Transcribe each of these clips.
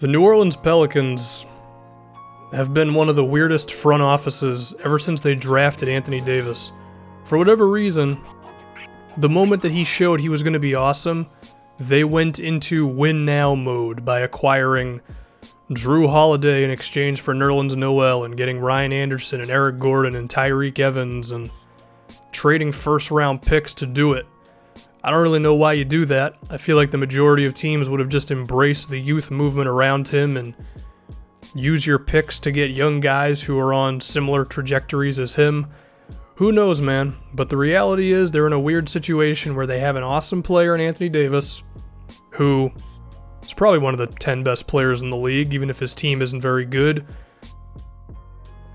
The New Orleans Pelicans have been one of the weirdest front offices ever since they drafted Anthony Davis. For whatever reason, the moment that he showed he was going to be awesome, they went into win now mode by acquiring Drew Holiday in exchange for Nerlens Noel and getting Ryan Anderson and Eric Gordon and Tyreek Evans and trading first round picks to do it. I don't really know why you do that. I feel like the majority of teams would have just embraced the youth movement around him and use your picks to get young guys who are on similar trajectories as him. Who knows, man? But the reality is they're in a weird situation where they have an awesome player in Anthony Davis, who is probably one of the 10 best players in the league, even if his team isn't very good.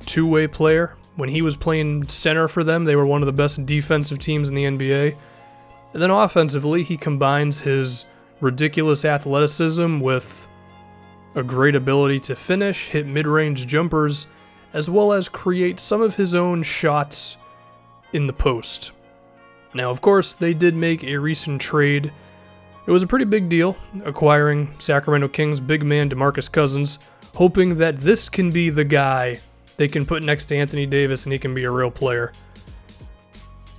Two-way player. When he was playing center for them, they were one of the best defensive teams in the NBA. And then offensively, he combines his ridiculous athleticism with a great ability to finish, hit mid-range jumpers, as well as create some of his own shots in the post. Now, of course, they did make a recent trade. It was a pretty big deal, acquiring Sacramento Kings big man Demarcus Cousins, hoping that this can be the guy they can put next to Anthony Davis and he can be a real player.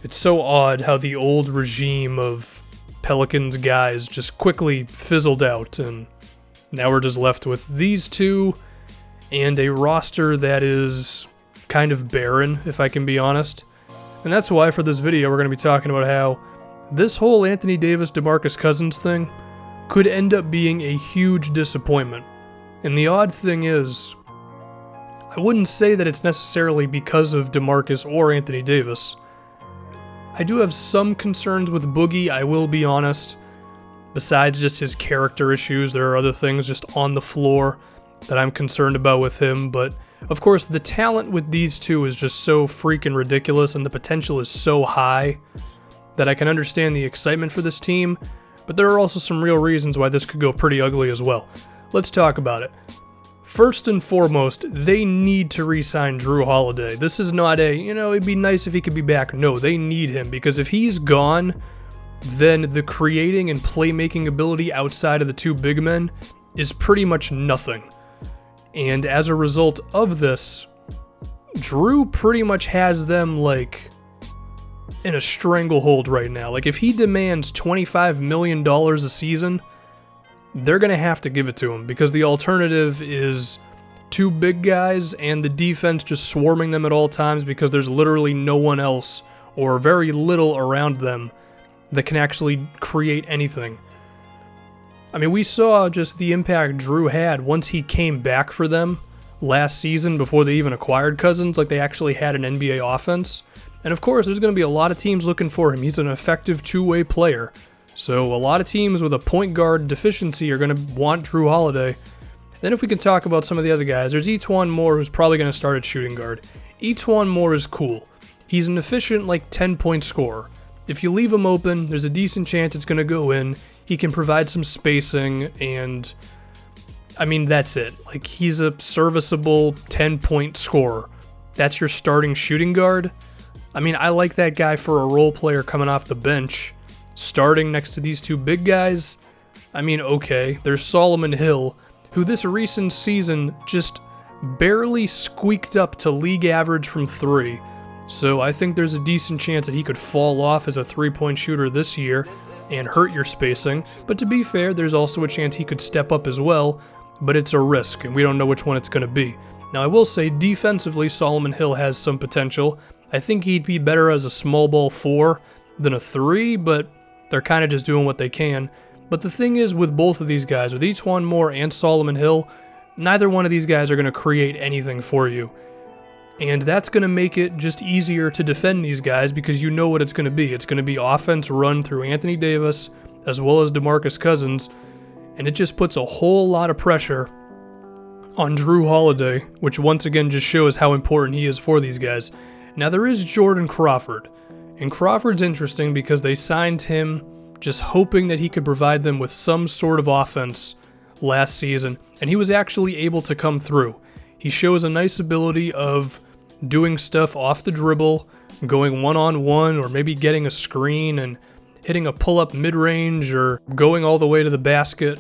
It's so odd how the old regime of Pelicans guys just quickly fizzled out, and now we're just left with these two and a roster that is kind of barren, if I can be honest. And that's why for this video we're going to be talking about how this whole Anthony Davis-DeMarcus Cousins thing could end up being a huge disappointment. And the odd thing is, I wouldn't say that it's necessarily because of DeMarcus or Anthony Davis. I do have some concerns with Boogie, I will be honest. Besides just his character issues, there are other things just on the floor that I'm concerned about with him, but of course the talent with these two is just so freaking ridiculous and the potential is so high that I can understand the excitement for this team, but there are also some real reasons why this could go pretty ugly as well. Let's talk about it. First and foremost, they need to re-sign Drew Holiday. This is not it'd be nice if he could be back. No, they need him, because if he's gone, then the creating and playmaking ability outside of the two big men is pretty much nothing. And as a result of this, Drew pretty much has them, in a stranglehold right now. If he demands $25 million a season, they're going to have to give it to him, because the alternative is two big guys and the defense just swarming them at all times because there's literally no one else or very little around them that can actually create anything. I mean, we saw just the impact Drew had once he came back for them last season before they even acquired Cousins. They actually had an NBA offense. And of course, there's going to be a lot of teams looking for him. He's an effective two-way player. So a lot of teams with a point guard deficiency are going to want Drew Holiday. Then if we can talk about some of the other guys, there's E'Twaun Moore, who's probably going to start at shooting guard. E'Twaun Moore is cool. He's an efficient 10-point scorer. If you leave him open, there's a decent chance it's going to go in. He can provide some spacing, and I mean, that's it. He's a serviceable 10-point scorer. That's your starting shooting guard. I mean, I like that guy for a role player coming off the bench. Starting next to these two big guys, I mean, okay, there's Solomon Hill, who this recent season just barely squeaked up to league average from three. So I think there's a decent chance that he could fall off as a three-point shooter this year and hurt your spacing. But to be fair, there's also a chance he could step up as well, but it's a risk, and we don't know which one it's going to be. Now, I will say, defensively, Solomon Hill has some potential. I think he'd be better as a small ball 4 than a 3, but they're kind of just doing what they can. But the thing is with both of these guys, with E'Twaun Moore and Solomon Hill, neither one of these guys are going to create anything for you. And that's going to make it just easier to defend these guys because you know what it's going to be. It's going to be offense run through Anthony Davis as well as DeMarcus Cousins, and it just puts a whole lot of pressure on Drew Holiday, which once again just shows how important he is for these guys. Now there is Jordan Crawford. And Crawford's interesting because they signed him just hoping that he could provide them with some sort of offense last season, and he was actually able to come through. He shows a nice ability of doing stuff off the dribble, going one-on-one, or maybe getting a screen and hitting a pull-up mid-range or going all the way to the basket,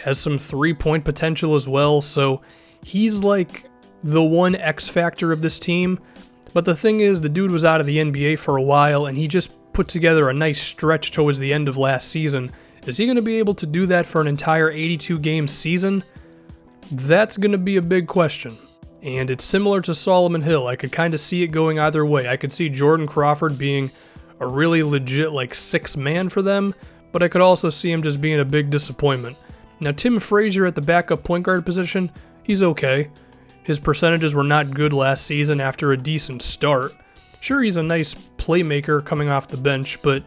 has some three-point potential as well, so he's like the one X factor of this team. But the thing is, the dude was out of the NBA for a while, and he just put together a nice stretch towards the end of last season. Is he going to be able to do that for an entire 82-game season? That's going to be a big question. And it's similar to Solomon Hill. I could kind of see it going either way. I could see Jordan Crawford being a really legit like sixth man for them, but I could also see him just being a big disappointment. Now, Tim Frazier at the backup point guard position, he's okay. His percentages were not good last season after a decent start. Sure, he's a nice playmaker coming off the bench, but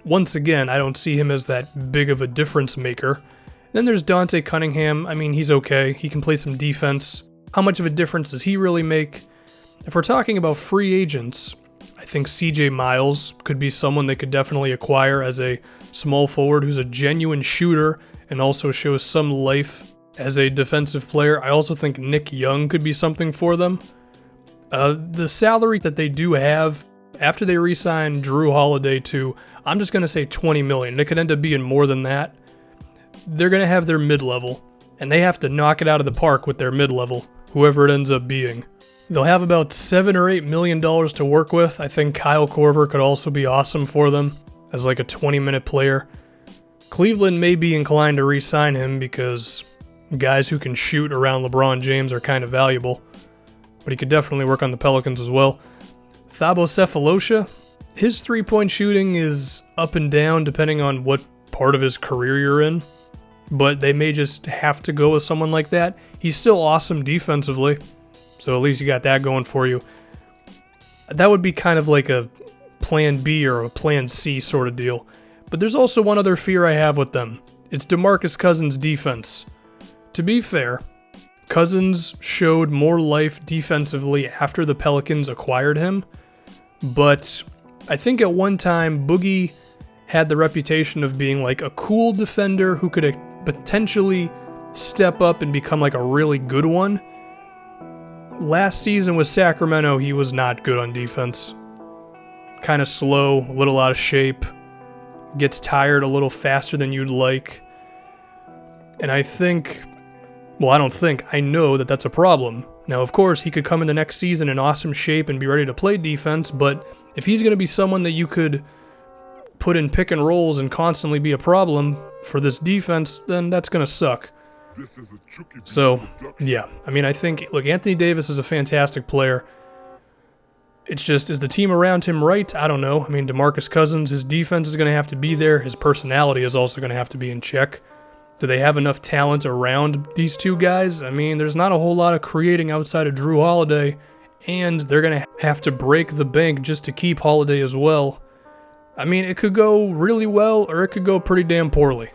once again, I don't see him as that big of a difference maker. Then there's Dante Cunningham. I mean, he's okay. He can play some defense. How much of a difference does he really make? If we're talking about free agents, I think CJ Miles could be someone they could definitely acquire as a small forward who's a genuine shooter and also shows some life as a defensive player. I also think Nick Young could be something for them. The salary that they do have after they re-sign Drew Holiday to, I'm just going to say $20 million. It could end up being more than that. They're going to have their mid-level, and they have to knock it out of the park with their mid-level, whoever it ends up being. They'll have about $7 or $8 million to work with. I think Kyle Korver could also be awesome for them as like a 20-minute player. Cleveland may be inclined to re-sign him because guys who can shoot around LeBron James are kind of valuable, but he could definitely work on the Pelicans as well. Thabo Sefolosha, his three-point shooting is up and down depending on what part of his career you're in, but they may just have to go with someone like that. He's still awesome defensively, so at least you got that going for you. That would be kind of like a plan B or a plan C sort of deal. But there's also one other fear I have with them. It's Demarcus Cousins' defense. To be fair, Cousins showed more life defensively after the Pelicans acquired him, but I think at one time Boogie had the reputation of being like a cool defender who could potentially step up and become like a really good one. Last season with Sacramento, he was not good on defense. Kind of slow, a little out of shape, gets tired a little faster than you'd like. And I know that that's a problem. Now, of course, he could come in the next season in awesome shape and be ready to play defense, but if he's going to be someone that you could put in pick and rolls and constantly be a problem for this defense, then that's going to suck. So, yeah, I mean, I think, look, Anthony Davis is a fantastic player. It's just, is the team around him right? I don't know. I mean, DeMarcus Cousins, his defense is going to have to be there. His personality is also going to have to be in check. Do they have enough talent around these two guys? I mean, there's not a whole lot of creating outside of Drew Holiday, and they're going to have to break the bank just to keep Holiday as well. I mean, it could go really well, or it could go pretty damn poorly.